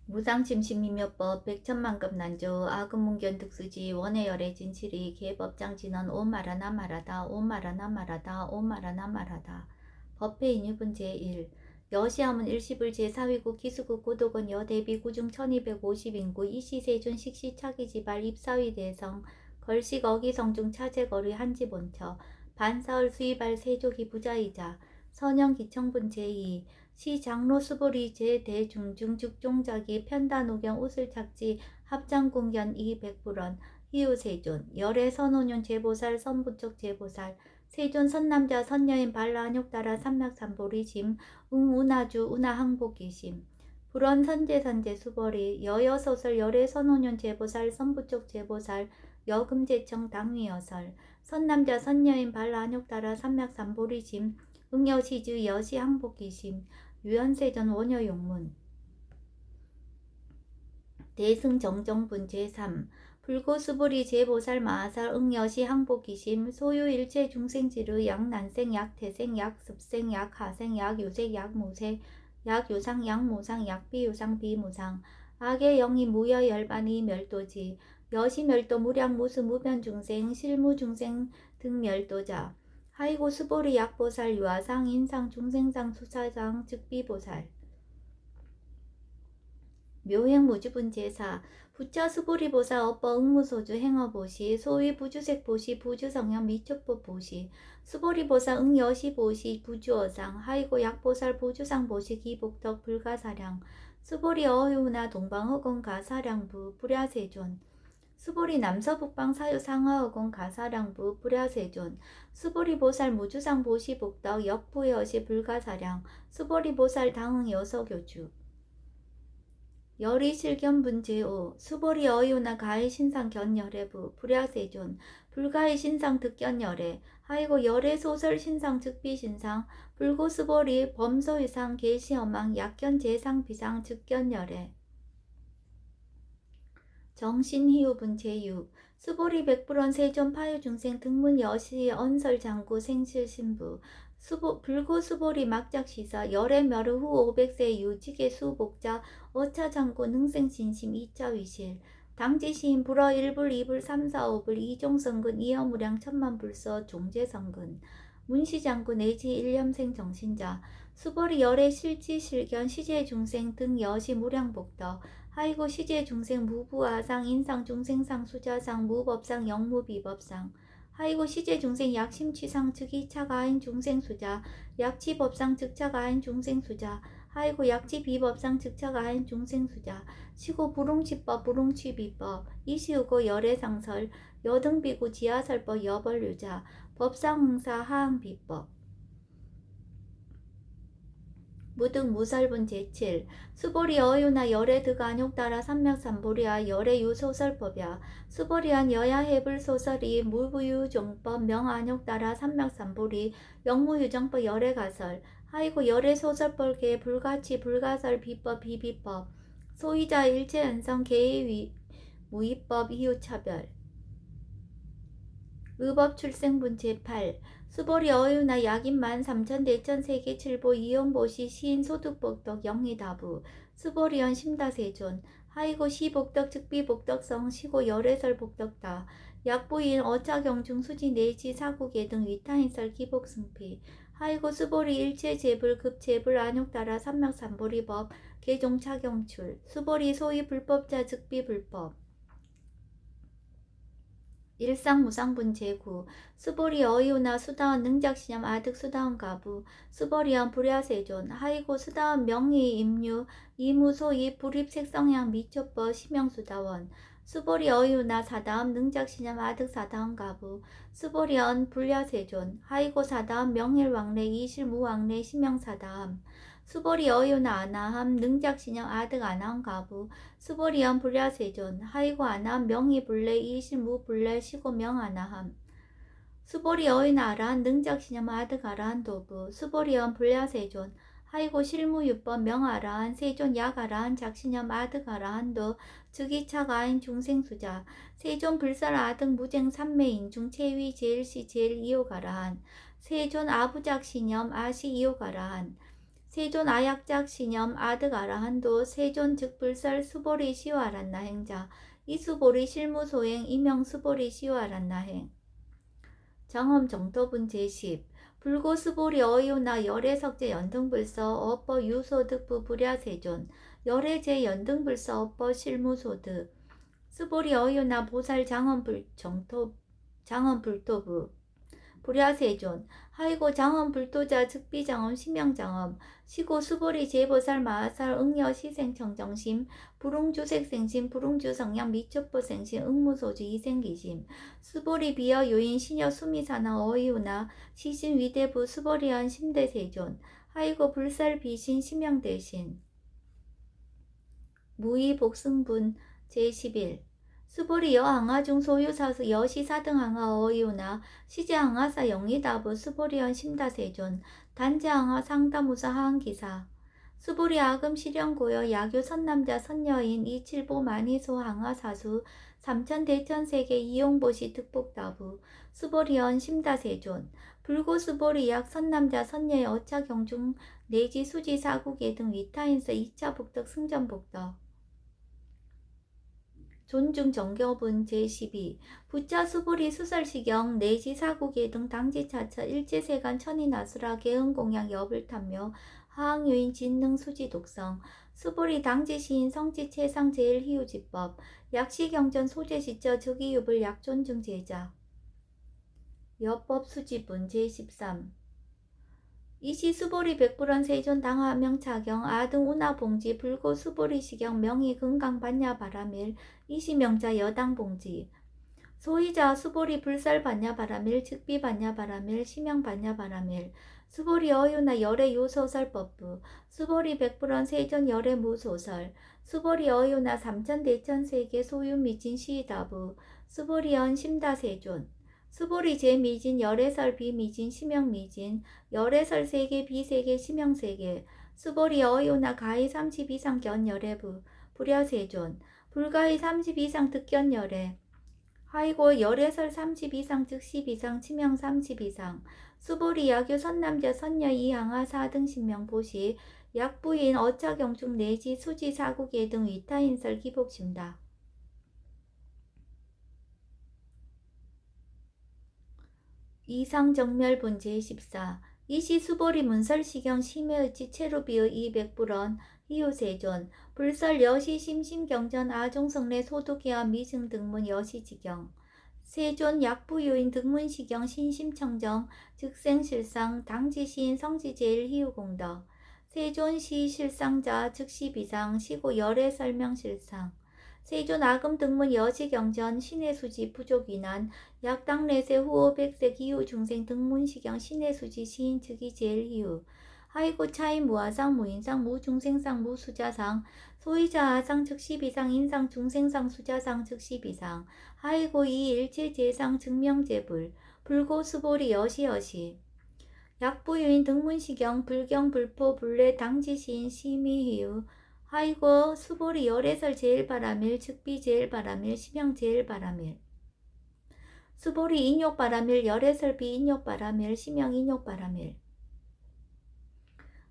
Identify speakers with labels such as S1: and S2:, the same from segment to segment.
S1: 무상심신미묘법 백천만급 난조 아금문견 득수지 원해열의 진실이 개법장진언 오마라나 말하다 오마라나 말하다 오마라나 말하다. 법회인유분 제1 여시함은 일시불 제4위국 기수국 고도건 여대비 구중 1250인구 이시세존 식시차기지발 입사위 대성 걸식 어기성중 차제거리 한지본처 반사을 수의발 세조기 부자이자 선영기청분 제2 시장로 수보리 제대중중 죽종자기 편단오경 옷을착지 합장공견 이백불원 희우세존 열애 선오년 제보살 선부적 제보살 세존 선남자 선여인 발라안욕따라 삼락삼보리 짐 응운하주 운하항복기심 불원 선제선제 수보리 여여소설 열애 선오년 제보살 선부적 제보살 여금제청 당위여설 선남자 선여인 발라안욕따라 삼락삼보리 짐 응여시주 여시항복기심 유연세전 원여용문 대승정정분 제3 불고수불이 제보살 마하살 응여시 항복기심 소유일체 중생지르 약난생 약태생 약습생 약하생 약유색 약무색 약유상 약무상 약비유상 비무상 악의 영이 무여 열반이 멸도지 여시멸도 무량무수 무변중생 실무중생 등 멸도자 하이고 수보리 약보살 유아상 인상 중생상 수사상 즉비보살 묘행무주분 제4 부처 수보리보사 업버 응무소주 행어보시 소위 부주색보시 부주성형 미촉법보시 수보리보사 응여시보시 부주어상 하이고 약보살 부주상보시 기복덕 불가사량 수보리 어휴나 동방허공 가사량부 불야세존 수보리 남서북방 사유상하어공 가사량부 불야세존 수보리보살 무주상보시 복덕 역부여시 불가사량 수보리보살 당응 여서교주 열이실견분 제5 수보리 어유나 가해신상 견열애부 불야세존 불가해신상 득견열애 하이고 열애소설신상 즉비신상 불고수보리 범소유상 계시어망 약견제상 비상 즉견열애 정신희우분 제6 수보리 백불원 세존 파유중생 등문 여시 언설장구 생실신부 불고수보리 막작시사 열애멸후 후 500세 유직의 수복자 어차장구 능생진심 2차위실 당지시인 불어 1불 2불 3, 4, 5불 이종성근 이어무량 천만불서 종제성근 문시장구 내지 일념생 정신자 수보리 열애 실지실견 시제중생 등 여시 무량복덕 하이고 시제중생 무부아상 인상중생상 수자상 무법상 영무비법상 하이고 시제중생 약심취상 즉이차가인 중생수자 약치법상 즉차가인 중생수자 하이고 약치비법상 즉차가인 중생수자 시고 불웅치법 불웅취비법 이시우고 열애상설 여등비구 지하설법 여벌유자 법상응사 하항비법 무등 무설분 제7 수보리 어유나 열애 득안욕따라 삼맥삼보리아 열애 유소설법야 수보리안 여야해불 소설이 무부유정법 명안욕따라 삼맥삼보리 영무유정법 열애가설 하이고 열애 소설법계 불가치 불가설 비법 비비법 소위자 일체연성 개의 무위법 이유차별 의법 출생분 제8 수보리 어유나 약인만 삼천대천 세계 칠보 이용보시 시인 소득복덕 영리다부 수보리연 심다세존 하이고 시복덕 즉비복덕성 시고 열애설 복덕다 약부인 어차경중 수지 내지 사국계 등 위타인설 기복승피 하이고 수보리 일체 제불 급제불 안욕따라 삼맥삼보리법 개종차경출 수보리 소위 불법자 즉비불법 일상무상분 제9 수보리 어이우나 수다원 능작시념 아득 수다원 가부 수보리언 불야세존 하이고 수다원 명의 임류 이무소이 불입색성향 미초법 심영수다원 수보리 어이우나 사다음 능작시념 아득 사다원 가부 수보리언 불야세존 하이고 사다음 명일왕래 이실무왕래 심영사다함 수보리 어유나 아나함 능작신형 아득 아나함 가부 수보리연 불야세존 하이고 아나함 명의불래 이실무불래 시고명 아나함 수보리 어유나 아라한 능작신형 아득 아라한 도부 수보리연 불야세존 하이고 실무유법 명아라한 세존 약아라한 작신형 아득 아라한도 즉이차가인 중생수자 세존 불설 아득 무쟁 삼매인중 체위 제일시 제일 이호가라한 세존 아부작신형 아시 이호가라한 세존 아약작 신염 아득 아라한도 세존 즉 불설 수보리 시와란나 행자 이수보리 실무소행 이명 수보리 시와란나 행 정엄 정토분 제10 불고 수보리 어이오나 열애석제 연등불서 어퍼 유소득부 불야세존 열애제 연등불서 어퍼 실무소득 수보리 어이오나 보살 장엄불토부 불야세존 하이고 장엄 불도자 즉비장엄 심영장엄 시고 수보리 제보살 마하살 응여 시생청정심 불웅주색생심 불웅주성량 미첩보생심 응무소주 이생기심 수보리 비여 요인 신여 수미사나 어이우나 시신 위대부 수보리한 심대세존 하이고 불살 비신 심영대신 무의 복승분 제11 수보리 여항하중 소유사수 여시사등항하 어이오나 시제항하사 영리다부 수보리연 심다세존 단제항하 상다무사 하항기사 수보리 아금 실현고여 야교 선남자 선여인 이칠보 만이소 항하사수 삼천대천세계 이용보시 특복다부 수보리연 심다세존 불고 수보리 약 선남자 선여의 어차경중 내지 수지 사국예 등 위타인서 2차 복덕 승전복덕 존중 정교분 제12 부자 수보리 수설시경 내지 사국예 등 당지차처 일제세간 천인아수라 개응공약 여불탐묘 하항요인 진능 수지 독성 수보리 당지시인 성지 최상 제일희우지법 약시경전 소재시처 즉이유불 약존중 제자 여법 수지분 제13 이시 수보리 백불원 세존 당하명 차경 아등 운하봉지 불고 수보리 시경 명의 금강 반야 바라밀 이시 명자 여당 봉지 소이자 수보리 불살 반야 바라밀 즉비 반야 바라밀 시명 반야 바라밀 수보리 어유나 열애 요소설법부 수보리 백불원 세존 열애 무소설 수보리 어유나 삼천대천세계 소유 미진 시다부 수보리 연 심다세존 수보리 제미진 열애설 비미진 심영미진 열애설 세계 비세계 심영세계 수보리 어이오나 가히 30 이상 견열애부 불야세존 불가히 30 이상 득견열애 하이고 열애설 30 이상 즉 10 이상 치명 30 이상 수보리 야교 선남자 선녀 이항하 4등 신명 보시 약부인 어차경중 내지 수지 사국예 등 위타인설 기복심다. 이상정멸분 제14 이시 수보리 문설시경 심해의치 체루비의 200불원 희우세존 불설 여시 심심경전 아종성내 소득계와 미승 등문 여시지경 세존 약부요인 등문시경 신심청정 즉생실상 당지시인 성지제일 희우공덕 세존시 실상자 즉시비상 시고 열애 설명실상 세존 아금 등문 여지경전 신해수지 부족위난 약당내세 후오 백세 기후 중생 등문시경 신해수지 시인 즉이 제일희우 하이고 차이 무아상 무인상 무중생상 무수자상 소이자 아상 즉시비상 인상 중생상 수자상 즉시비상 하이고 이일체제상 증명제불 불고 수보리 여시여시 약부유인 등문시경 불경 불포 불례 당지시인 심의희우 하이고 수보리 열애설 제일바라밀 즉비 제일바라밀 심형 제일바라밀 수보리 인욕바라밀 열애설 비인욕바라밀 심형 인욕바라밀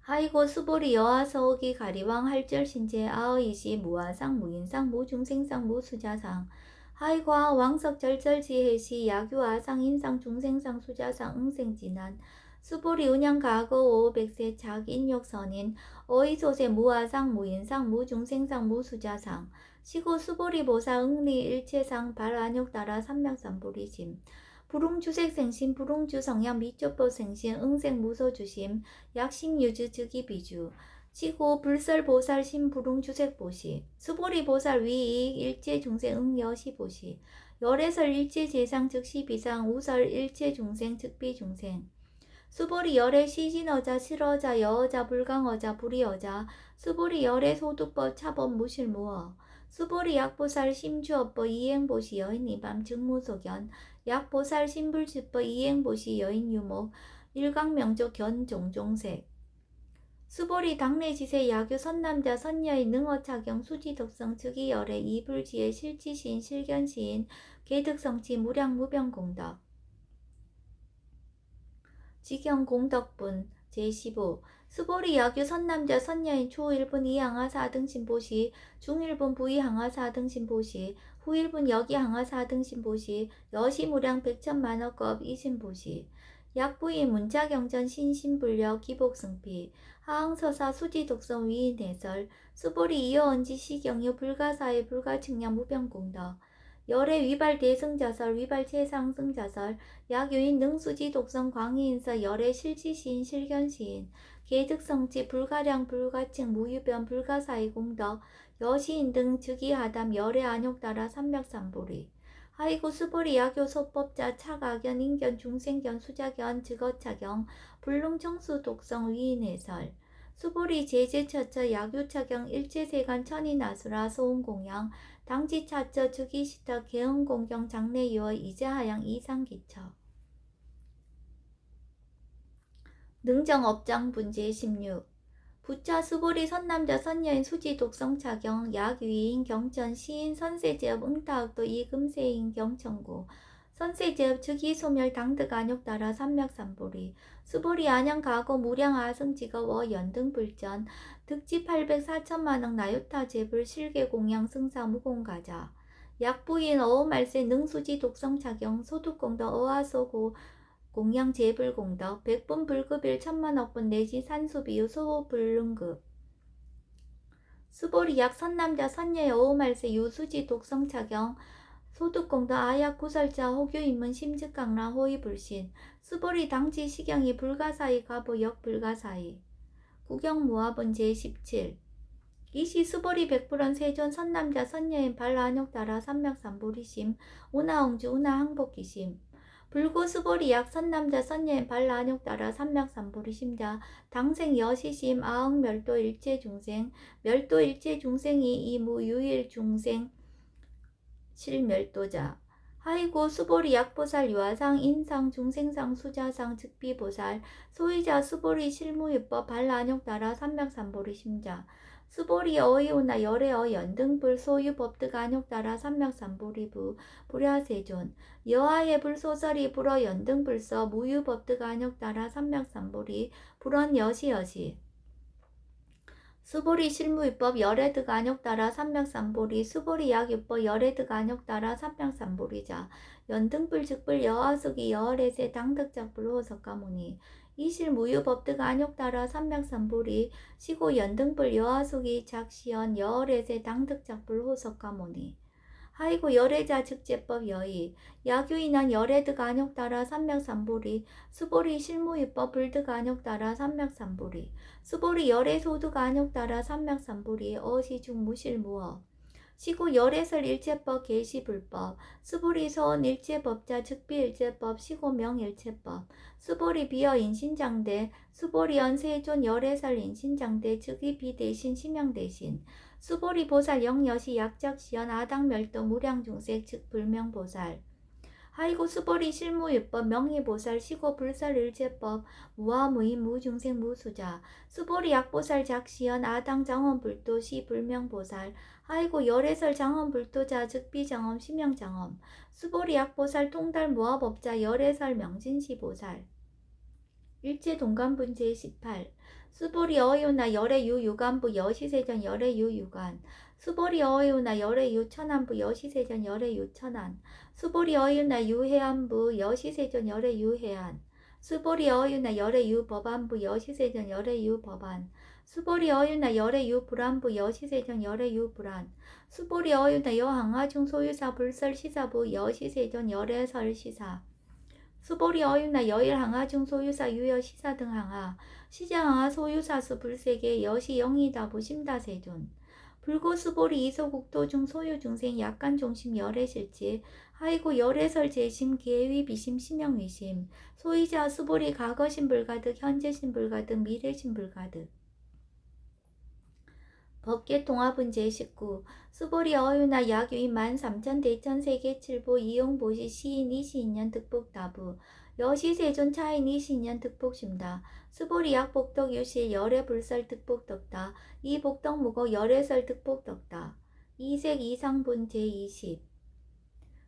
S1: 하이고 수보리 여하서옥이 가리왕 할절신제 아의시 무아상 무인상 무중생상 무수자상 하이고 왕석 절절지혜시 야규아상 인상 중생상 수자상 응생진한 수보리 운양가거 오백세 작인욕선인 어이소세 무아상 무인상 무중생상 무수자상 시고 수보리 보사 응리 일체상 발안욕따라 삼명삼보리심 불웅주색생심 불웅주성양 미쪽보생심 응생무소주심 약심유주 즉이비주 시고 불설보살 심불웅주색보시 수보리보살 위익 일체중생 응여시보시 열애설 일체재상 즉시비상 우설 일체중생 즉비중생 수보리 열애 시진어자 실어자 여어자 불강어자 불이어자 수보리 열애 소득법 차법 무실무어 수보리 약보살 심주업법 이행보시 여인이밤 증무소견 약보살 신불주법 이행보시 여인유목 일강명조 견종종색 수보리 당내지세 야교 선남자 선녀의 능어차경 수지덕성 즉이열애 이불지의 실지시인 실견시인 개득성치 무량무병공덕 지경공덕분 제15 수보리 야규 선남자 선여인 초1분 이항하 4등 신보시 중1분 부이항하 4등 신보시 후1분 여기항하 4등 신보시 여시무량 백천만어급 이신보시 약부이 문자경전 신신불력 기복승피 하항서사 수지독성 위인해설 수보리 이어언지 시경유 불가사의 불가측량 무병공덕 열애 위발 대승자설 위발 최상승자설 약유인 능수지 독성 광희인서 열애 실지시인 실견시인 계득성지 불가량 불가칭 무유변 불가사의 공덕 여시인 등 즉위하담 열애 안욕따라 삼맥삼보리 하이구 수보리 야교 소법자 차가견 인견 중생견 수자견 즉어차경 불능청수 독성 위인해설 수보리 제제처처 야규차경 일제세간 천인아수라 소음공양 당지차처 즉위시터 개흥공경 장래유어 이제하양 이상기처 능정업장 분재 16 부차 수보리 선남자 선여인 수지 독성차경 약위인 경천 시인 선세제업 응타학도 이금세인 경천고 선세제업 즉위소멸 당득안욕따라 삼맥삼보리 수보리 안양가고 무량아승직업 연등불전 득지 800 4천만억 나유타 제불 실계공양 승사 무공가자 약부인 어우말세 능수지 독성차경 소득공덕 어하소고 공양 재불공덕 백분 불급일 천만억분 내지 산수비유 소불능급 수보리약 선남자 선녀의 어우말세 유수지 독성차경 소득공덕 아약 구설자 호교인문 심즉강라 호의불신 수보리 당지 시경이 불가사의 가보역 불가사의 구경무화본 제17 이시 수보리 백불원 세존 선남자 선녀인 발안욕따라 삼맥삼보리심 운하홍주 운하항복기심 불고 수보리 약 선남자 선녀인 발안욕따라 삼맥삼보리 심자 당생 여시심 아흥 멸도 일체중생 멸도 일체중생이 이무 유일 중생 실멸도자 하이고 수보리 약보살 유아상 인상 중생상 수자상 즉비보살 소이자 수보리 실무유법 발안욕따라 삼맥삼보리 심자 수보리 어이오나 열애어 연등불 소유법득 안욕따라 삼맥삼보리부 불야세존 여하의 불소설이 불어 연등불서 무유법득 안욕따라 삼맥삼보리 불원 여시여시 수보리 실무유법 열애득 안욕따라 삼맥삼보리 수보리 약유법 열애득 안욕따라 삼맥삼보리자 연등불 즉불 여하숙이 여월에세 당득작불 호석가무니 이실 무유법득 안욕따라 삼맥삼보리 시고 연등불 여하숙이 작시연 여월에세 당득작불 호석가무니 하이고 열애자 즉제법 여의 야규인한 열애득 안욕따라 삼맥삼보리 수보리 실무유법 불득 안욕따라 삼맥삼보리 수보리 열애소득 안욕따라 삼맥삼보리 어시중 무실무어 시고 열애설 일체법 계시불법 수보리 서원 일체법자 즉비일체법 시고 명일체법 수보리 비어 인신장대 수보리 연세존 열애설 인신장대 즉위 비대신 심양대신 수보리 보살 영여시 약작시연 아당멸도 무량중색 즉 불명보살 하이고 수보리 실무유법 명의보살 시고 불설일제법 무아무인 무중생 무수자 수보리 약보살 작시연 아당장엄불도 시 불명보살 하이고 열애설 장엄불도자 즉비장엄 심영장엄 수보리 약보살 통달 무아법자 열애설 명진시보살 일체동간분 제18 수보리 어이오나 열애유 유간부 여시세전 열애유 유간 수보리 어이오나 열애유 천안부 여시세전 열애유 천안 수보리 어이오나 유해안부 여시세전 열애유 해안 수보리 어이오나 열애유 법안부 여시세전 열애유 법안 수보리 어이오나 열애유 불안부 여시세전 열애유 불안 수보리 어이오나 여항하중 소유사 불설시사부 여시세전 열애설시사 수보리 어윤나 여일항하중 소유사 유여시사 등 항하 시장항하 소유사수 불세계 여시 영이다부 심다세존 불고 수보리 이소국토중 소유중생 약간종심 열애실지 하이고 열애설 재심 기회위 비심 심영위심 소이자 수보리 과거신불가득 현재신불가득 미래신불가득 법계통합은 제19 수보리 어유나 약유인 13,000 대천세계 7보 이용보시 시인 22년 득복다부 여시세존 차인 22년 득복심다 수보리 약복덕 유실 열애불설 득복덕다 이복덕무고 열애설 득복덕다 이색 이상분 제20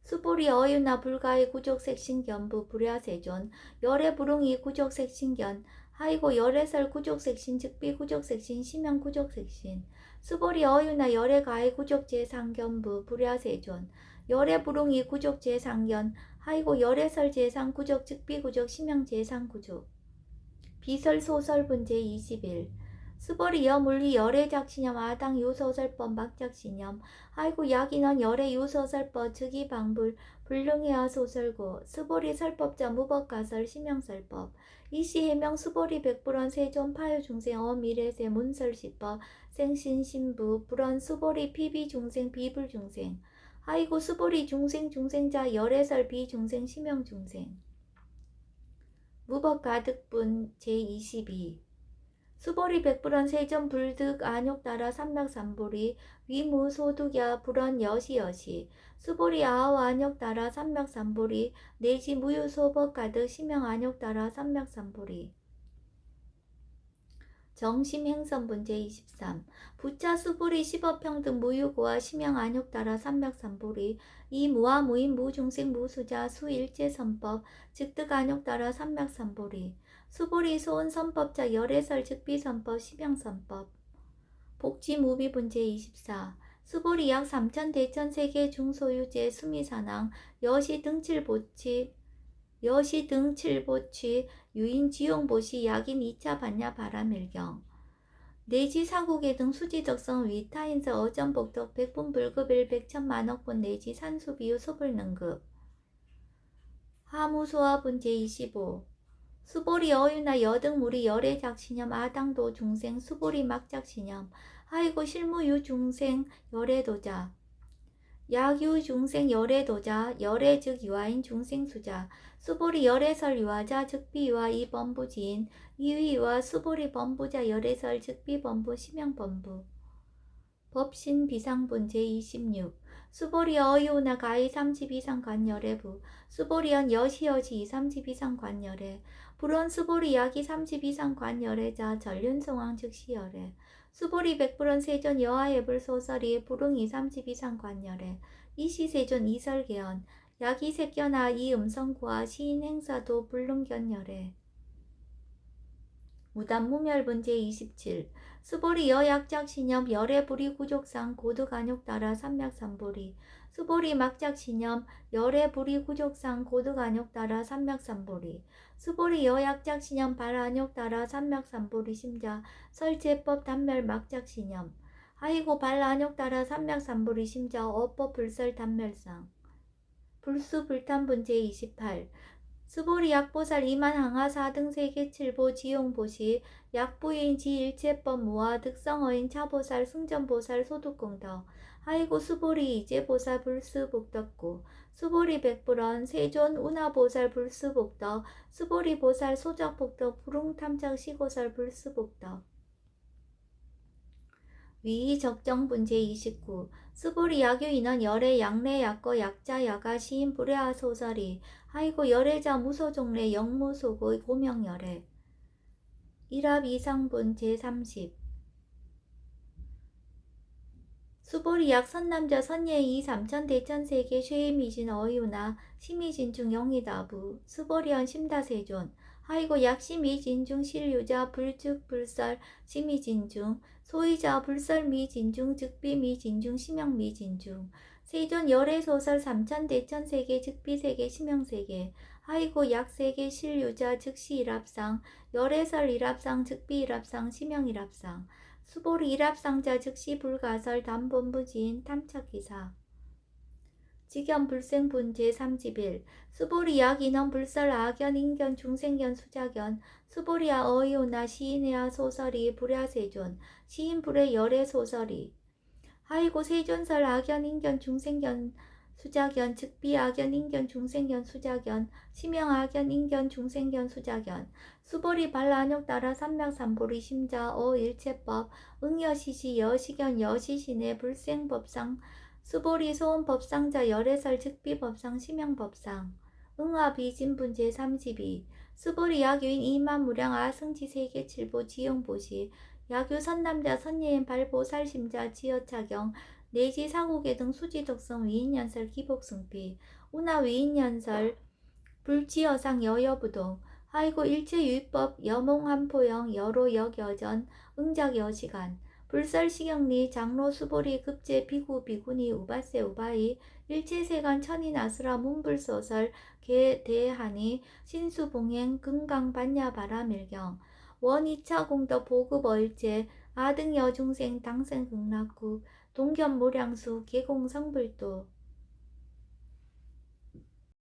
S1: 수보리 어유나 불가의 구족색신견부 불야세존 열애불응이 구족색신견 하이고 열애설 구족색신 즉비 구족색신 심형 구족색신 수보리 어유나 열애 가해 구족제 상견부 불야세존 열애 부릉이 구족제 상견 하이고 열애설 제상 구족 즉비 구족 심형 제상 구족 비설 소설 분제 21 수보리 여물리 열애 작신염 아당 유소설법 막작신염 하이고 야기넌 열애 유소설법 즉이 방불 불능해와 소설고 수보리 설법자 무법가설 심형설법 이시 해명 수보리 백불원 세존 파유 중생 어미래세 문설시법 생신신부 불원 수보리 피비 중생 비불 중생 하이고 수보리 중생 중생자 열애설 비중생 심형 중생 무법가득분 제22 수보리 백불원 세전 불득 안욕 따라 삼맥삼보리 위무 소득야 불원 여시여시 수보리 아우 안욕 따라 삼맥삼보리 내지 무유소법 가득 심형 안욕 따라 삼맥삼보리 정심행선분 제23 부차 수보리 십업평등 무유고와 심형 안욕 따라 삼맥삼보리 이 무와 무인 무중생 무수자 수일제선법 즉득 안욕 따라 삼맥삼보리 수보리 소은선법자 열애설 즉비선법 심형선법 복지무비분 제24 수보리 약 3천 대천 세계 중소유제 수미산항 여시 등칠보치 유인 지용보시 약인 2차 반야 바라밀경 내지 사국의 등 수지적성 위타인서 어전복덕 백분 불급일 백천만억분 내지 산수비유 소불능급 하무소화분 제25 수보리 어유나 여등무리 열애 작신염 아당도 중생 수보리 막작신염 하이고 실무유 중생 열애도자 약유 중생 열애도자 열애 즉 유아인 중생수자 수보리 열애설 유아자 즉 비유아 이범부지인 이위와 수보리 범부자 열애설 즉 비범부 심형범부 법신 비상분 제26 수보리 어유나 가히 30 이상 관열애부 수보리언 여시여지 30 이상 관열애 불원 수보리 약이 30 이상 관열애자 전륜송왕 즉 시열애 수보리 백불원 세존 여하예불 소설이 불응이 30 이상 관열애 이시세존 이설개연 약이 색견하 이 음성구와 시인 행사도 불능견열애 무단무멸분 제27 수보리 여약작신염 열애불이 구족상 고득안욕 따라 삼맥삼보리 수보리 막작신염 열애불이 구족상 고득안욕 따라 삼맥삼보리 수보리 여약작신염 발안욕 따라 삼맥삼보리 심자 설제법 단멸 막작신염 하이고 발안욕 따라 삼맥삼보리 심자 어법 불설 단멸상 불수불탄분 제28 수보리 약보살 이만항하 4등 세계 7보 지용보시 약부인 지일체법 무화 득성어인 차보살 승전보살 소득공덕 하이고 수보리 이제보살 불수복덕구 수보리 백불원 세존 운하보살 불수복덕 수보리 보살 소적복덕 불웅탐착 시고살 불수복덕 위 적정분 제29 수보리 약유인원 열애 약내 약거 약자 야가 시인 불애하 소설이 하이고 열애자 무소종래 영무소고 고명열애 일합 이상분 제30 수보리 약 선남자 선예이 3천 대천세계 쉐이미진 어유나 심이진중 영이다부 수보리언 심다세존 하이고 약 심이진중 실유자 불즉 불설 심이진중 소이자 불설 미진중 즉비 미진중 심형 미진중 세존 열애소설 3천 대천세계 즉비세계 심형세계 하이고 약세계 실유자 즉시 일합상 열애설 일합상 즉비 일합상 심형 일합상 수보리 일합상자 즉시 불가설 담본부지인 탐착기사 직연 불생분 제31 수보리 약인원 불설 아견 인견 중생견 수자견 수보리아 어이오나 시인의아 소설이 불야세존 시인 불의 열애 소설이 하이고 세존설 아견 인견 중생견 수자견 즉비 아견 인견 중생견 수자견 심형 아견 인견 중생견 수자견 수보리 발안욕 따라 삼맥삼보리 심자 어일체법 응여시시 여시견 여시신의 불생법상 수보리 소원법상자 열애설 즉비법상 심형법상 응아비진분 제32 수보리 약유인 이만무량 아승지 세계 7보 지용보시 약유 선남자 선예인 발보살심자 지여차경 내지 사고계 등 수지덕성 위인연설 기복승피 운하 위인연설 불지여상 여여부동 하이고 일체유의법 여몽한포영 여로 역여전 응작 여시간 불설시경리 장로 수보리 급제 비구 비구니 우바세 우바이 일체세간 천인 아수라 문불소설 개대하니 신수봉행 금강 반야 바라밀경 원 2차 공덕 보급 얼제 아등 여중생 당생 극락국 동견 모량수 계공 성불도